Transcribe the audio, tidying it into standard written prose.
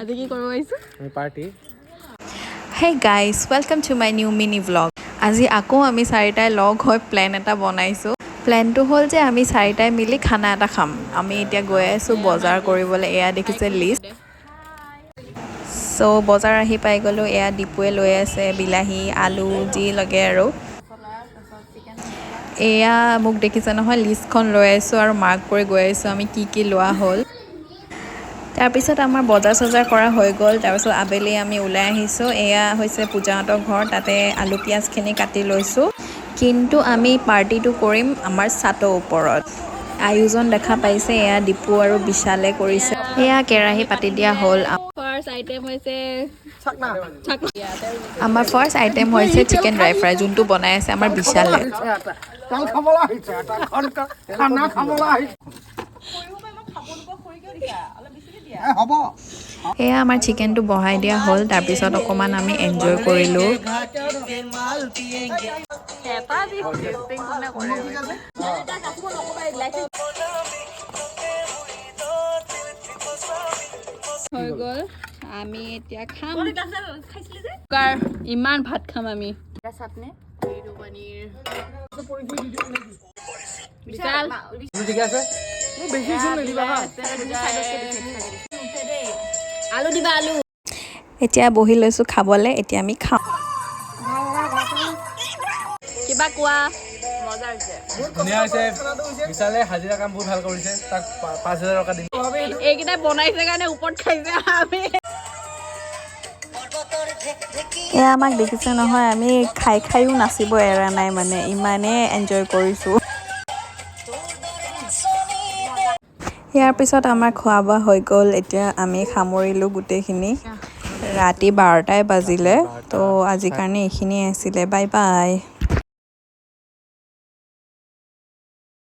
আজি কি কৰিব আহিছো আমি party Hey guys, welcome to my new mini vlog. আজি আকৌ আমি চাৰিটাই লগ হৈ প্ল্যান এটা বনাইছোঁ। প্ল্যানটো হ'ল যে আমি চাৰিটাই মিলি খানা এটা খাম। আমি এতিয়া গৈ আছোঁ বজাৰ কৰিবলৈ। এয়া দেখিছে লিষ্ট। চ' বজাৰ আহি পাই গ'লোঁ। এয়া ডিপুৱে লৈ আছে বিলাহী, আলু যি লাগে আৰু। এয়া মোক দেখিছে নহয় লিষ্টখন লৈ আছোঁ আৰু মাৰ্ক কৰি গৈ আছোঁ আমি কি লোৱা হ'ল। তাৰপিছত আমাৰ বজাৰ চজাৰ কৰা হৈ গ'ল। তাৰপিছত আবেলি আমি ওলাই আহিছোঁ। এয়া হৈছে পূজাহঁতৰ ঘৰ। তাতে আলু পিঁয়াজখিনি কাটি লৈছোঁ। কিন্তু আমি পাৰ্টিটো কৰিম আমাৰ ছাদৰ ওপৰত। আয়োজন দেখা পাইছে এয়া ডিপু আৰু বিশালে কৰিছে। এয়া কেৰাহী পাতি দিয়া হ'ল। ফাৰ্ষ্ট আইটেম হৈছে আমাৰ ফাৰ্ষ্ট আইটেম হৈছে চিকেন ড্ৰাই ফ্ৰাই, যোনটো বনাই আছে আমাৰ বিশালে। এয়া আমাৰ চিকেনটো বহাই দিয়া হ'ল। তাৰপিছত অকণমান আমি এনজয় কৰিলোঁ। হৈ গ'ল। আমি এতিয়া খাম। ইমান ভাত খাম আমি। বিশাল ঠিক আছে মোৰ বেছি জোল নিদিবা হা আলু দিবা আলু। এতিয়া বহি লৈছোঁ খাবলৈ। এতিয়া আমি খাওঁ। কিবা কোৱা। মজা হৈছে। ধুনীয়া হৈছে বিশালে হাজিৰা কাম বহুত ভাল কৰিছে তাক 5,000 টকা দিম এইকেইটা বনাইছে কাৰণে ওপৰত খাইছে আমি। এয়া আমাক দেখিছে নহয় আমি খাইও নাচিব এৰা নাই মানে ইমানেই এনজয় কৰিছোঁ। ইয়াৰ পিছত আমাৰ খোৱা বোৱা হৈ গ'ল। এতিয়া আমি সামৰিলোঁ গোটেইখিনি। ৰাতি 12টাই বাজিলে। তো আজিৰ কাৰণে এইখিনিয়ে আছিলে। Bye bye.